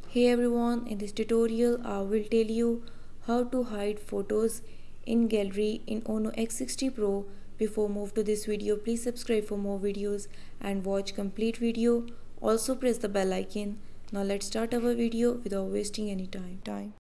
Hey everyone, in this tutorial I will tell you how to hide photos in Gallary in Ono X60 Pro. Before move to this video, please subscribe for more videos and watch complete video. Also press the bell icon. Now let's start our video without wasting any time.